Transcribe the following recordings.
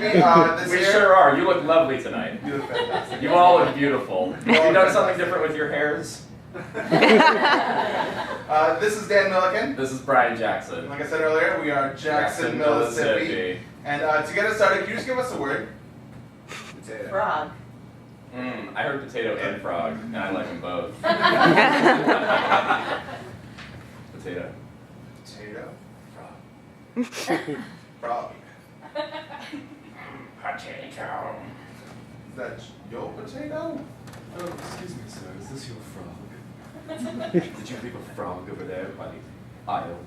Mississippi. We sure are. You look lovely tonight. You look fantastic. You all look beautiful. Have you done something different with your hairs? This is Dan Milliken. This is Brian Jackson. Like I said earlier, we are Jackson, Mississippi. And to get us started, can you just give us a word? Potato. Frog. I heard potato and frog, and I like them both. Potato. Potato. Frog. Frog. Potato. Is that your potato? Oh, excuse me, sir. Is this your frog? Did you leave a frog over there by the aisle?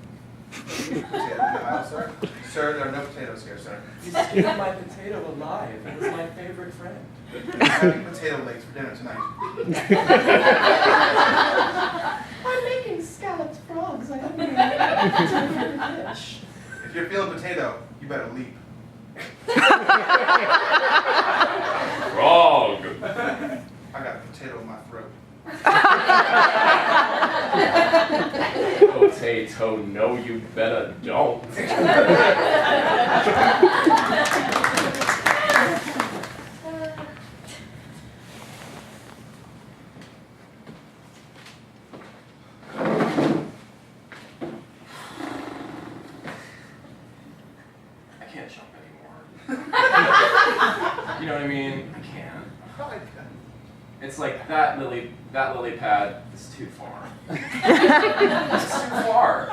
Potato in the aisle, sir? Sir, there are no potatoes here, sir. You skinned my potato alive. It was my favorite friend. I'm having potato legs for dinner tonight. I'm making scalloped frogs. I don't know. Dish. If you're feeling potato, you better leap. Frog. I got a potato in my throat. Potato, no, you better don't. I can't jump anymore. You know what I mean? I can't. It's like that lily pad is too far. It's too far.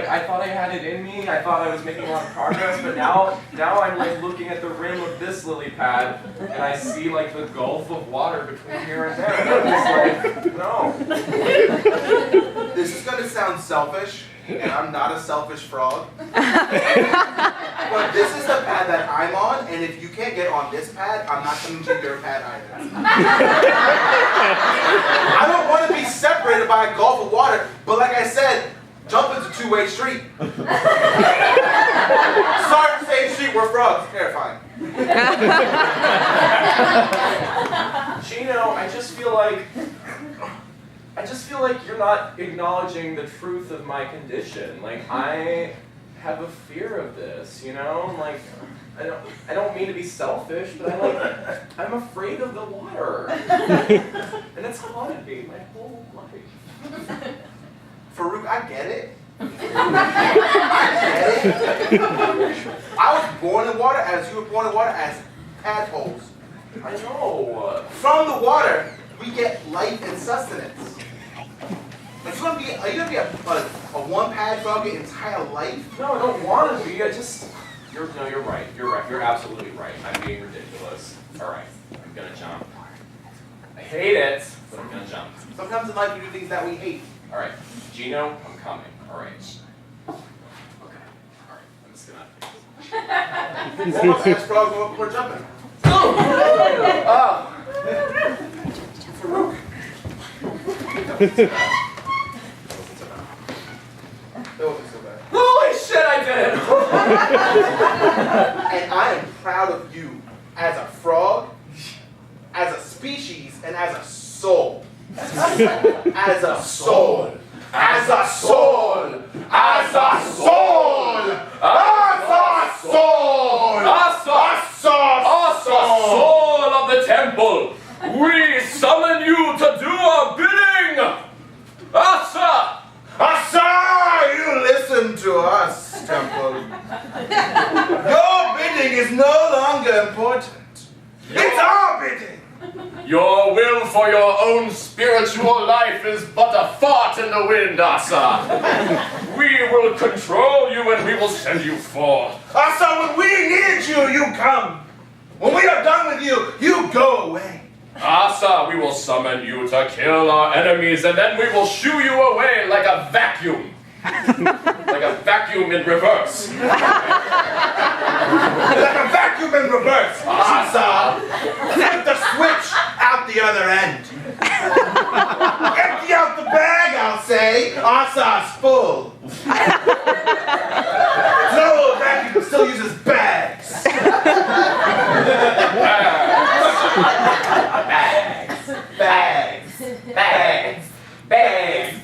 I thought I had it in me. I thought I was making a lot of progress, but now I'm like looking at the rim of this lily pad and I see like the gulf of water between here and there. And I'm just like, no. This is going to sound selfish, and I'm not a selfish frog. But this is the pad that I'm on, and if you can't get on this pad, I'm not coming to your pad either. I don't want to be separated by a gulf of water, but like I said, jump is a two-way street. Sorry to say street, we're frogs. Terrifying. Gino, I just feel like you're not acknowledging the truth of my condition. Like, I have a fear of this, you know? Like, I don't mean to be selfish, but I'm afraid of the water. And it's haunted me my whole life. Farouk, I get it. I get it. I was born in water as you were born in water as tadpoles. I know. From the water, we get life and sustenance. Are you gonna be a one pad frog your entire life? No, I don't want to be. You're right. You're right. You're absolutely right. I'm being ridiculous. All right. I'm gonna jump. I hate it, but I'm gonna jump. Sometimes in life we do things that we hate. All right. Gino, I'm coming. All right. Okay. All right. I'm just gonna. Almost as frogs we're jumping. Oh! Farouk. That wasn't so bad. Holy shit, I did it! And I am proud of you as a frog, as a species, and as a soul. As a soul. As a soul. As a soul. As a soul. Asa, soul of the temple, we summon you to do our bidding! Asa! Asa, you listen to us, temple. Your bidding is no longer important. It's our bidding. Your will for your own spiritual life is but a fart in the wind, Asa. We will control you and we will send you forth. Asa, when we need you, you come. When we are done with you, you go away. Asa, we will summon you to kill our enemies and then we will shoo you away like a vacuum. Like a vacuum in reverse. Like a vacuum in reverse. Asa, flip the switch out the other end. Empty out the bag, I'll say. Asa's full. No, vacuum still uses bags. Bags.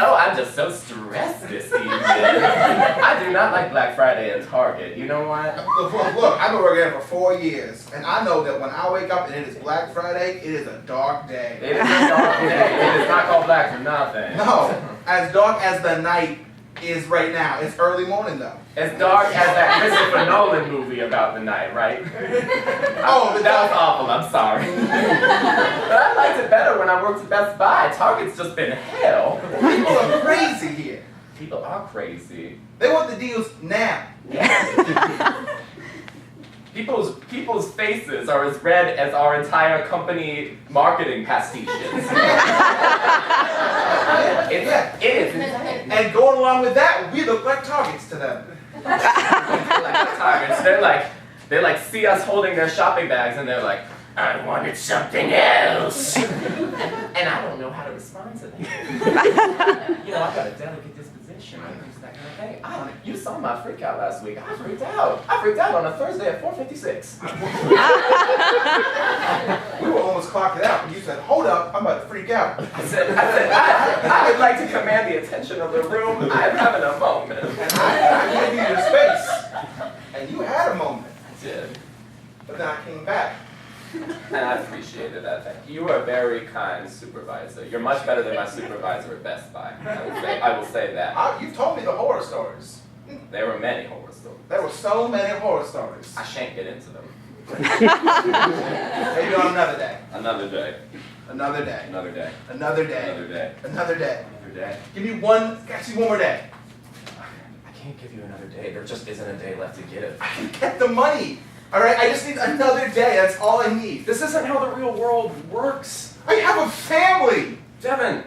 Oh, I'm just so stressed this evening. I do not like Black Friday and Target. You know what? Look, I've been working here for 4 years, and I know that when I wake up and it is Black Friday, it is a dark day. It is a dark day. It is not called black for nothing. No, as dark as the night is right now. It's early morning though. As dark as that Christopher Nolan movie about the night, right? Oh, that was awful. I'm sorry. But I liked it better when I worked at Best Buy. Target's just been hell. People are crazy here. People are crazy. They want the deals now. People's faces are as red as our entire company marketing pastiches. It is. And going along with that, we look like targets to them. Targets. They like see us holding their shopping bags and they're like, I wanted something else. And I don't know how to respond to that. You know, I've got a delicate disposition when it comes to that kind of thing. You saw my freak out last week. I freaked out. I freaked out on a Thursday at 4:56. We were almost clocking out when you said, hold up, I'm about to freak out. I said, I would like to command the attention of the room. I'm having a moment. And I gave you your space. And you had a moment. I did. But then I came back. And I appreciated that. Thank you. You are a very kind supervisor. You're much better than my supervisor at Best Buy. I will say that. You've told me the horror stories. There were many horror stories. There were so many horror stories. I shan't get into them. Maybe on another day. Another day. Another day. Another day. Another day. Another day. Another day. Another day. Give me actually one more day. I can't give you another day. There just isn't a day left to give. I can get the money. All right, I just need another day. That's all I need. This isn't how the real world works. I have a family. Devin,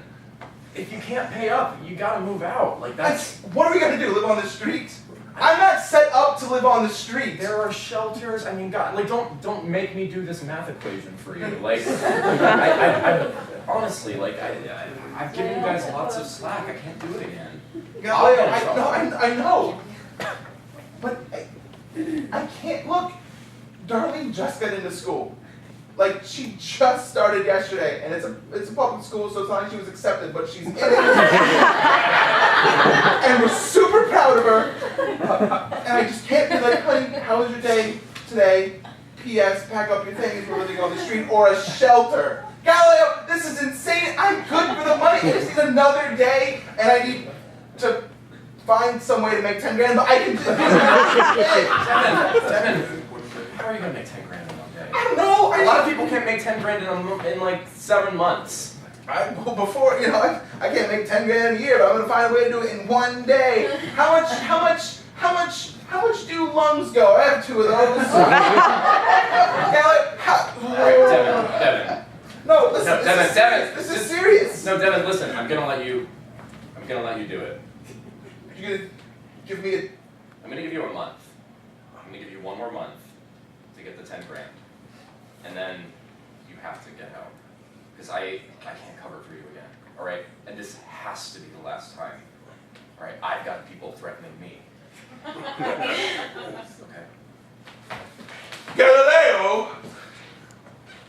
if you can't pay up, you gotta move out. Like that's. What are we gonna do? Live on the street? I'm not set up to live on the street. There are shelters. I mean, God, like don't make me do this math equation for you. Like, I honestly, like I've given you guys lots of slack. I can't do it again. Galileo, I know. But I can't look. Darlene just got into school. Like, she just started yesterday, and it's a public school, so it's not like she was accepted, but she's in it. And we're super proud of her. And I just can't be like, honey, how was your day today? P.S. Pack up your things, we're living on the street, or a shelter. Galileo, this is insane. I'm good for the money. I just need another day, and I need to find some way to make 10 grand, but I can just do it. Devin, how are you gonna make 10 grand in one day? I don't know. A lot of people can't make 10 grand in like 7 months. Before, you know, I can't make 10 grand a year, but I'm gonna find a way to do it in one day. How much do lungs go? I have 2 of those. Devin. No, listen. Devin. This is serious. No, Devin, listen. I'm gonna let you do it. You're gonna give me I'm gonna give you a month. I'm gonna give you 1 more month to get the 10 grand. And then you have to get out. Because I can't cover for you again. Alright? And this has to be the last time. Alright? I've got people threatening me. Okay. Galileo.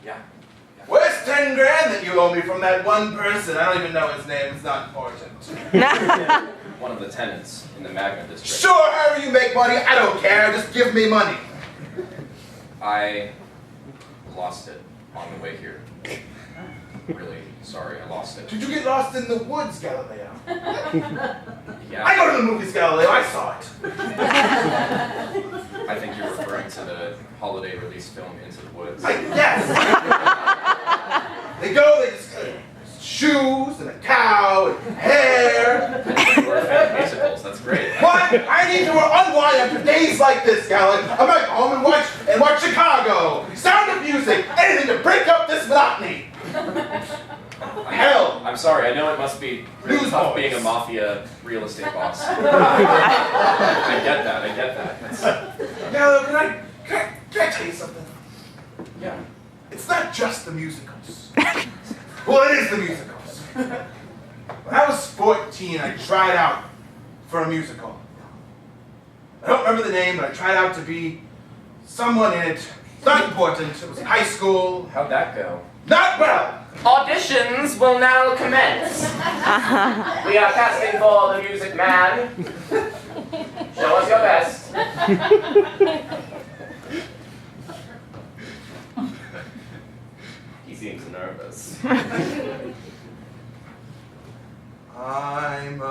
Yeah. Where's 10 grand that you owe me from that one person? I don't even know his name. It's not important. One of the tenants in the Magna district. Sure, however you make money, I don't care. Just give me money. I lost it on the way here. Really sorry, I lost it. Did you get lost in the woods, Galileo? Yeah. I go to the movies, Galileo. I saw it. I think you're referring to the holiday release film Into the Woods. Yes. They just shoes and a cow and hair. I think you were a fan of musicals. That's great. What? I need to unwind after days like this, Galileo. I'm back home and watch Chicago. Sound of music. Anything to break up this monotony. Hell. I'm sorry. I know it must be really News tough boys. being a mafia real estate boss. I get that. That's, Galileo, can I tell you something? yeah. It's not just the musicals. Well, it is the musicals. When I was 14, I tried out for a musical. I don't remember the name, but I tried out to be someone in it. It's not important. It was in high school. How'd that go? Not well. Auditions will now commence. We are casting for the Music Man. Show us your best. He seems nervous. I'm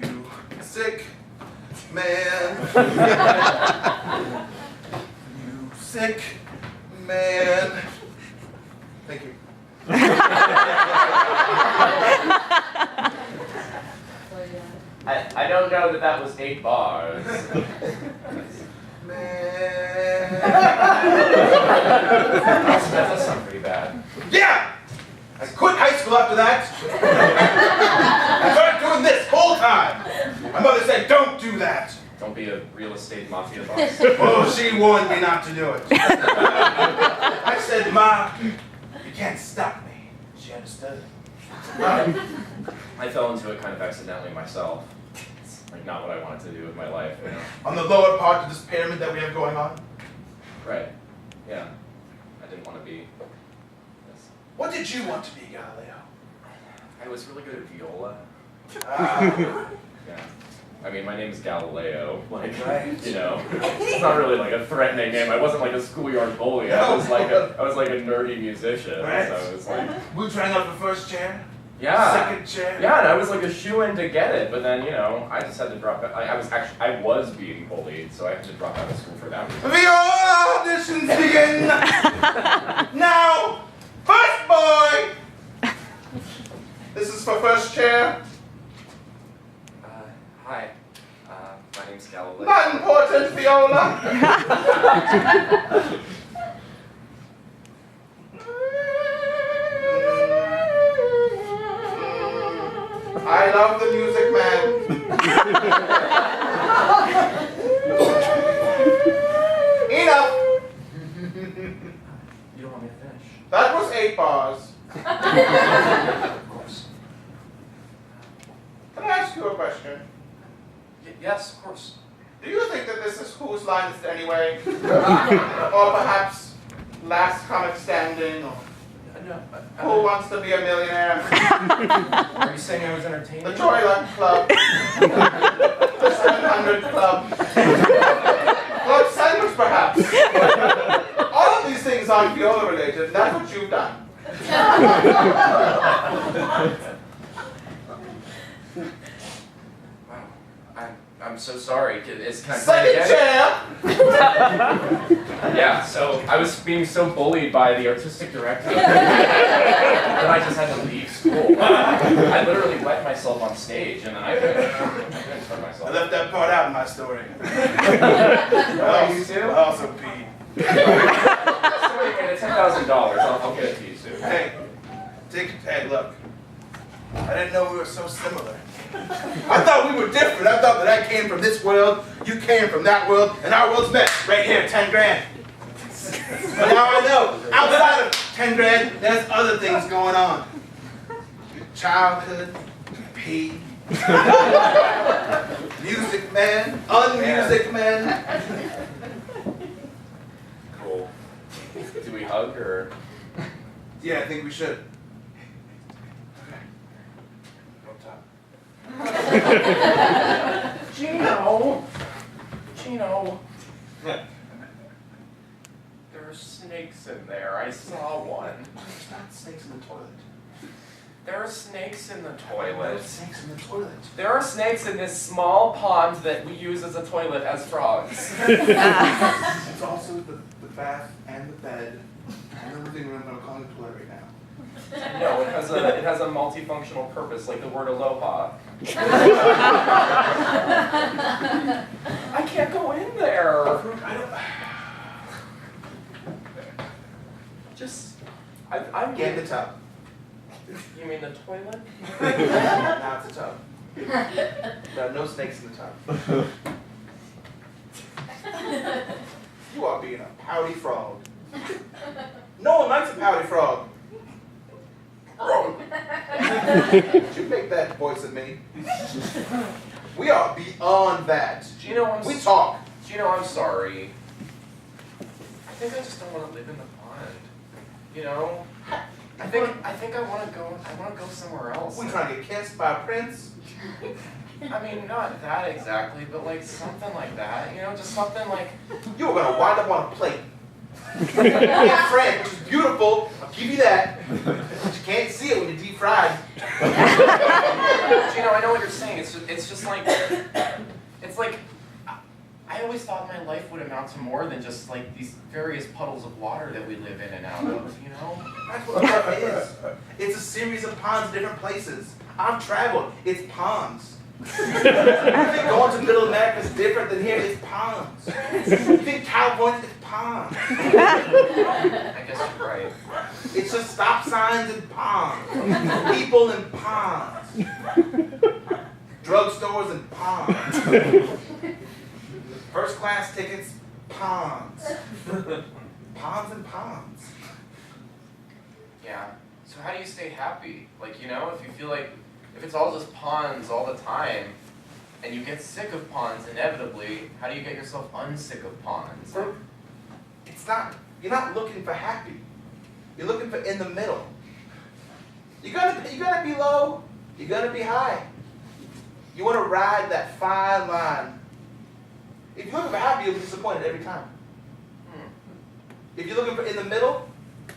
you sick man. You sick man. Thank you. I don't know that was 8 bars. Man. That does sound pretty bad. Yeah! I quit high school after that. I started doing this full time. My mother said, don't do that. Don't be a real estate mafia boss. Oh, she warned me not to do it. I said, Ma, you can't stop me. She understood. I fell into it kind of accidentally myself. It's like not what I wanted to do with my life, you know? On the lower part of this pyramid that we have going on. Right. Yeah. I didn't want to be this. What did you want to be, Galileo? I was really good at viola. Ah, Yeah. I mean, my name is Galileo. Like, Right. you know, it's not really like a threatening name. I wasn't like a schoolyard bully. I was like a nerdy musician. Right. So it was like, we trying out the first chair, yeah. second chair. Yeah, and I was like a shoo-in to get it, but then, you know, I just had to drop out. I was being bullied, so I had to drop out of school for that reason. Viola auditions begin! Now, first boy! This is for first chair. Hi. My name's Galileo. Not important, Viola. I love the music, man. Enough. You don't want me to finish? That was 8 bars. Of course. Can I ask you a question? Yes, of course. Do you think that this is whose line is it anyway? Or perhaps last comic standing? Or No. who wants to be a millionaire? Are you saying I was entertaining? The Toilet Club. The 700 Club. Club Sandwich, perhaps. All of these things aren't viola related. That's what you've done. Wow. I'm so sorry. It's kind of Second chair. Yeah, so I was being so bullied by the artistic director that I just had to leave school. I literally wet myself on stage and then I couldn't turn I myself. left that part out in my story. Oh, you too? I also peed. Somebody get it, $10,000. I'll get it to you soon. Hey, hey, look. I didn't know we were so similar. I thought we were different. I thought that I came from this world, you came from that world, and our worlds met right here, 10 grand. But now I know, outside of 10 grand, there's other things going on. Childhood, pee, music man, unmusic man. Cool. Do we hug or? Yeah, I think we should. Gino. There are snakes in there. I saw one. There's not snakes in the toilet. There are snakes in the There's toilet. snakes in the toilet. There are snakes in this small pond that we use as a toilet as frogs. It's also the bath and the bed and the living room, but I'm calling it toilet right now. No, it has a multifunctional purpose, like the word aloha. I can't go in there. I'm Get in the tub. You mean the toilet? Not the tub. There are no snakes in the tub. You are being a pouty frog. No one likes a pouty frog. Did you make that voice of me? We are beyond that. Gino, We talk. Gino, I'm sorry. I think I just don't want to live in the pond. You know? I think I want to go somewhere else. We trying to get kissed by a prince? I mean, not that exactly, but like something like that. You know, just something like. You were gonna wind up on a plate. Yeah, Fred, which is beautiful. I'll give you that. But you can't see it when you're deep fried. But, you know, I know what you're saying. It's just like, it's like, I always thought my life would amount to more than just like these various puddles of water that we live in and out of, you know? That's what life is. It's a series of ponds in different places. I've traveled. It's ponds. You think going to Middle America is different than here? It's ponds. You think California is ponds. I guess you're right. It's just stop signs and ponds. People in ponds. Drugstores and ponds. First class tickets, ponds. Ponds and ponds. Yeah. So how do you stay happy? Like, you know, if you feel like, if it's all just ponds all the time, and you get sick of ponds inevitably, how do you get yourself unsick of ponds? It's not, you're not looking for happy. You're looking for in the middle. You're gonna be low, you're gonna be high. You wanna ride that fine line. If you're looking for happy, you'll be disappointed every time. If you're looking for in the middle,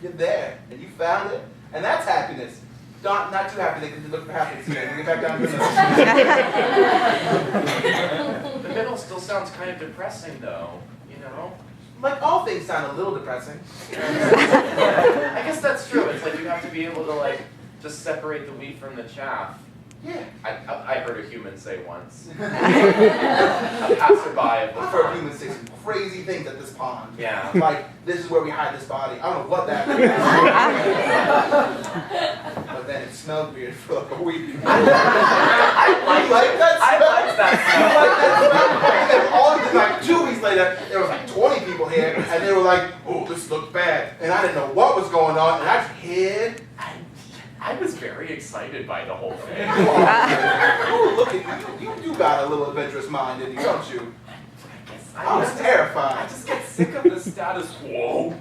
you're there, and you found it, and that's happiness. Not too happy they can look for happiness again. We get back down to the middle. The middle still sounds kind of depressing, though. You know. Like all things sound a little depressing. I guess that's true. It's like you have to be able to like just separate the wheat from the chaff. Yeah. I heard a human say once. A passerby of the I've heard pond. humans say some crazy things at this pond. Yeah. Like, this is where we hide this body. I don't know what that means. But then it smelled weird for like a week. I like that smell. I like that You like that smell? And then all of them, like 2 weeks later, there was like 20 people here, and they were like, oh, this looks bad. And I didn't know what was going on, and I just hid. I was very excited by the whole thing. Oh, look at you. You got a little adventurous mind in you, don't you? I was terrified. I just get sick of the status quo.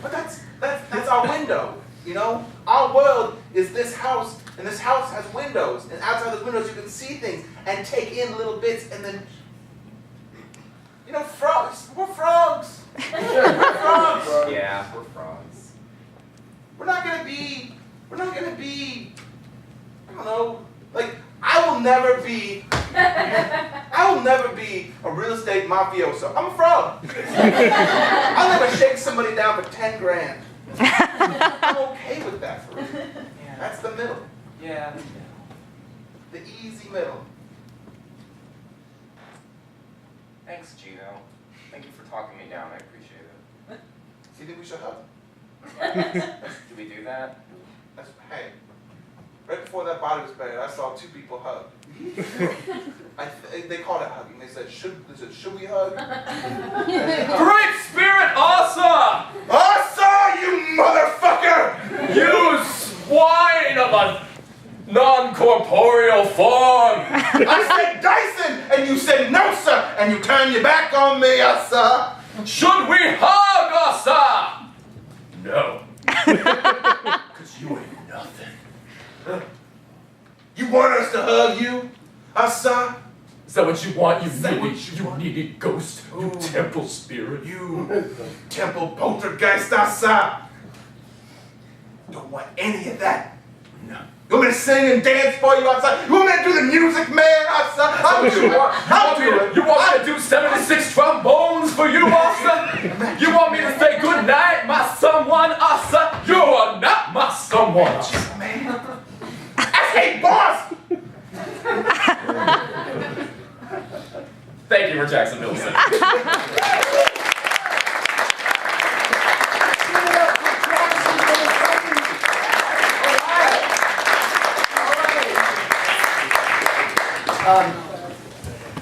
But that's our window, you know? Our world is this house, and this house has windows, and outside those windows you can see things and take in little bits, and then, you know, frogs. We're frogs. We're frogs. Yeah, we're frogs. We're not gonna be, I don't know, like, I will never be a real estate mafioso. I'm a fraud. I'll never shake somebody down for 10 grand. I'm okay with that for real. Yeah. That's the middle. Yeah. The easy middle. Thanks, Gino. Thank you for talking me down. I appreciate it. Do you think we should hug? Do we do that? Hey, right before that body was buried, I saw 2 people hug. They called it hugging. They said, should we hug? Great Spirit Asa! Asa, you motherfucker! You swine of a non-corporeal form! I said Dyson, and you said no, sir, and you turned your back on me, Asa. Should we hug, Asa? No. Because you ain't nothing. You want us to hug you, Asa? Is that what you want, you want? needy ghost, you temple spirit? You temple poltergeist, Asa. Don't want any of that. No. You want me to sing and dance for you outside? You want me to do the music, man, outside? I'll do it. I'll do it. You want me to do 76 trombones for you, Asa? You want me to say good night, my someone, Asa? You are not my someone, Asa. Man. Hey, boss! Thank you for JacksonMillissippi.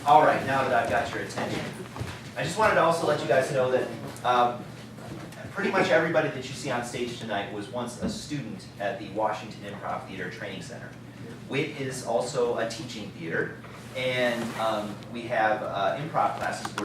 All right, now that I've got your attention, I just wanted to also let you guys know that pretty much everybody that you see on stage tonight was once a student at the Washington Improv Theater Training Center. WIT is also a teaching theater, and we have improv classes